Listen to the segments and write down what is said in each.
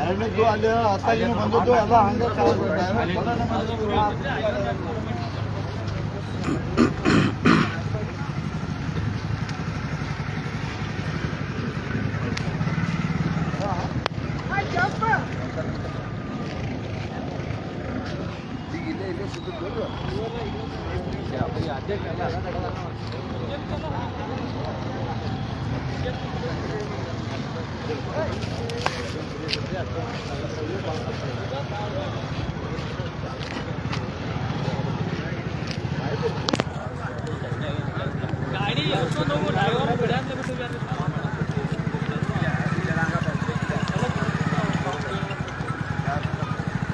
ಎರಡನೇದು ಅಲ್ಲಿ ಹತ್ತಾಗಿನೂ ಬಂದದ್ದು ಎಲ್ಲ ಹಂಗೆ गाड़ी ड्राइवर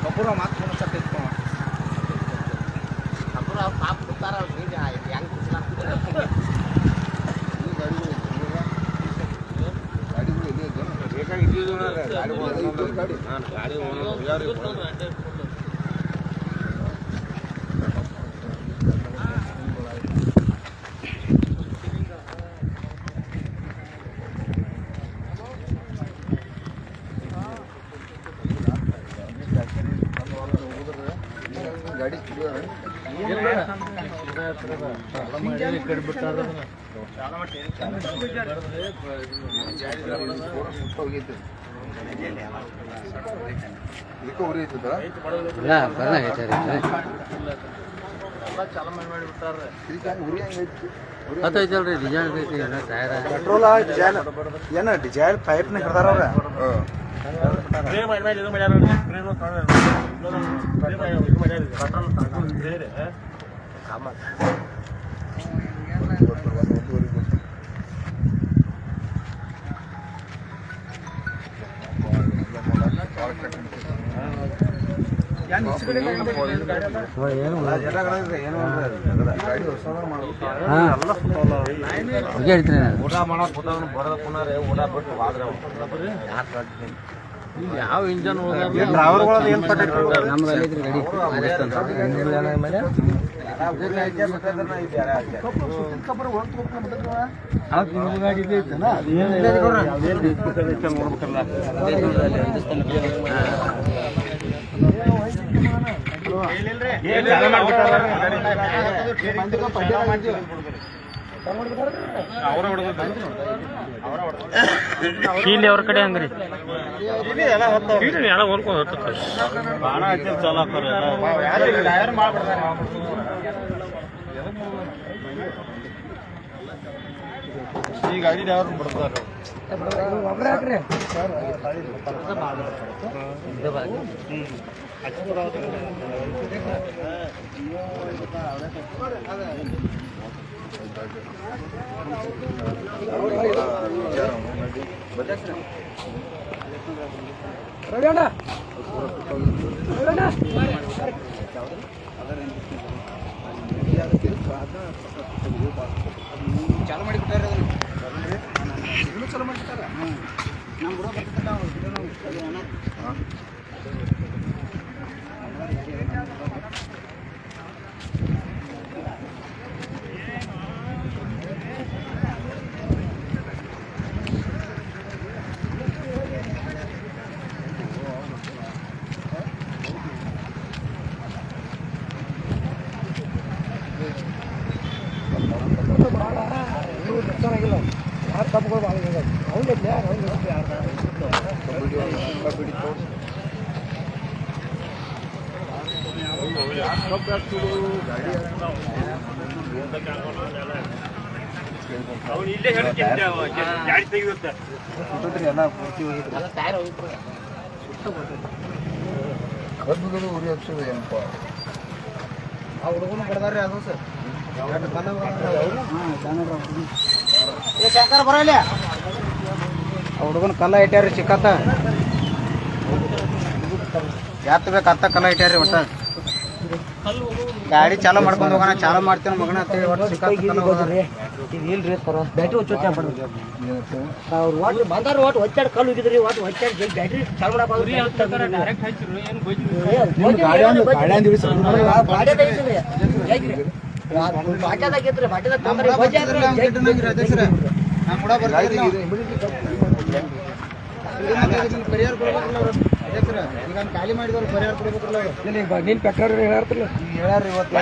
ಕಪೂರ ಮಾತು ಕೊಡ್ಸಕ್ಕೆ ಕಪೂರ ಪಾಪ ಬಿಡ್ತಾರ ಹೆಂಗೆ ಗಾಡಿ ಹೋಗಿತ್ತು ಇದಕ್ಕೆ ಉರಿ ಐತದ ಉರಿ ಹೆಂಗೈತಿ ಗೊತ್ತೈತಲ್ರಿ ಡಿಸೈನ್ ಐತಿ ಪೆಟ್ರೋಲ್ ಡಿಸೈನ್ ಏನ ಡಿಸೈನ್ ಪೈಪ್ನ ಹಿಡ್ದಾರ ಅವ್ರ ಊಟ ಮಾಡಕ್ ಬರೋದ ಪುನಃ ಊಟ ಬಿಟ್ಟು ಹೋದ್ರೆ ಯಾವ ಇಂಜನ್ ಡ್ರೈವರ್ಗಳು ಏನು ಇಲ್ಲಿ ಅವ್ರ ಕಡೆ ಹಂಗ್ರಿ ಎಲ್ಲ ಹೊರ್ಕೊಂಡು ಭಾಳ ಚಲೋ ಈ ಗಾಡಿ ಡ್ರೈವರ್ ಬಿಡ್ತಾರೆ ಚಾಲು ಮಾಡಿಬಿಟ್ಟಾರೆ ಇದನ್ನು ಚಾಲು ಮಾಡಿಬಿಟ್ಟಾರ ನಮ್ಮ ಕೂಡ ಚೆನ್ನಾಗಿಲ್ಲ ಯಾರು ತಪ್ಪುಗಳು ಭಾಳ ಅವನಿಲ್ಲ ಕಬ್ಬುಗಳು ಉರಿ ಹಚ್ಚೋದು ಏನಪ್ಪ ಆ ಹುಡುಗನು ಬಡ್ದಾರ್ರಿ ಅದು ಸರ್ ಶಂಕರ್ ಬರಲ್ಲ ಆ ಹುಡುಗನ ಕಲ್ಲ ಇಟ್ಟಾರಿ ಚಿಕ್ಕತ್ತ ಯಾತ್ ಬೇಕತ್ತ ಕಲ್ಲ ಇಟ್ಟಾರಿ ಒಟ್ಟ ಗಾಡಿ ಚಾಲು ಮಾಡ್ಕೊಂಡು ಹೋಗೋಣ, ಚಾಲು ಮಾಡ್ತೇನೆ ಮಗನ ಅಂತೇಳಿ ಒಟ್ಟು ಸಿಕ್ಕಾಪಟ್ಟೆ ಹೋಗೋದ್ರಿ. ಇದು ಇಲ್ರಿ ಸರ್ ಬ್ಯಾಟ್ರಿ ಹೊಚ್ಚೋಚನೆ ಮಾಡ್ರಿ ಅವ್ರು ಒಟ್ಟು ಬಂದಾರ ಒಟ್ಟು ಹೊಚ್ಚಾಡ್ ಕಲ್ಲು ಹೋಗಿದ್ರಿ ಒಟ್ಟು ಹೊಚ್ಚಾಡ್ ಬ್ಯಾಟ್ರಿ ಚಾಲು ಮಾಡಕ್ಕೆ ಬಾಟ್ಯಾದಾಗಿದ್ರಿ ಬಾಟ್ಯಾದಾಗ ತೊಂದ್ರೆ ನಾನು ಕೂಡ ಬರ್ತೀನಿ ಪರಿಹಾರ ಕೊಡ್ಬೇಕಲ್ಲ ಅವ್ರು ಅಧ್ಯಕ್ಷರ. ಈಗ ಖಾಲಿ ಮಾಡಿದವ್ರು ಪರಿಹಾರ ಕೊಡ್ಬೇಕಲ್ಲ ಅವ್ರು. ನೀನು ಪೆಟ್ರೋಲ್ ಹೇಳ್ತಿಲ್ಲ ಹೇಳ್ಯಾರ ಇವತ್ತು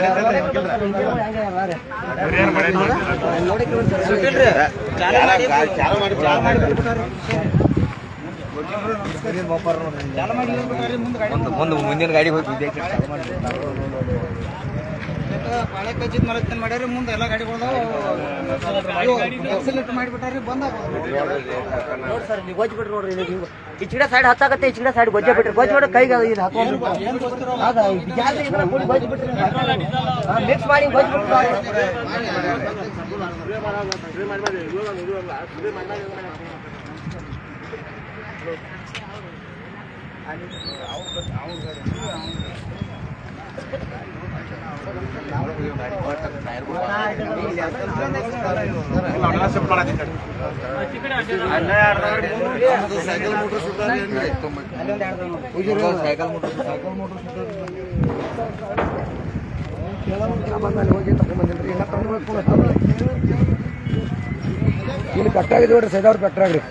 ಮುಂದಿನ ಗಾಡಿ ಹೋಗಿ ಪಾಳೆ ಕಚ್ಚಿದ್ ಮಲಗ್ತಾನೆ ಮಾಡ್ಯಾರಿ. ಮುಂದೆ ಎಲ್ಲ ಗಾಡಿಗಳು ಎಕ್ಸಲೆಂಟ್ ಮಾಡಿಬಿಟ್ಟಾರಿ. ಬಂದ ನೋಡಿ ಸರ್ ನೀವು ಗೊಜ್ಜು ಬಿಟ್ರಿ ನೋಡ್ರಿ ನೀವು ಈ ಚಿಗಡೆ ಸೈಡ್ ಹತ್ತಾಗತ್ತೆ ಈ ಚಿಗಡೆ ಸೈಡ್ ಗೊಜ್ಜೆ ಬಿಟ್ರಿ ಗೊಜ್ಜು ಬಿಟ್ಟು ಕೈಗೆ ಇದು ಹಾಕೊಂಡು ಗೊಜ್ಜು ಬಿಟ್ರಿ ಮಿಕ್ಸ್ ಮಾಡಿ ಗೊಜ್ಜು ಬಿಟ್ರಿ ಸೈಕಲ್ ಮೋಟರ್ ಇಲ್ಲಿ ಕಟ್ಟಾಗಿದೆ ನೋಡ್ರಿ ಸೈದವ್ರು ಕಟ್ಟಾಗ್ರಿ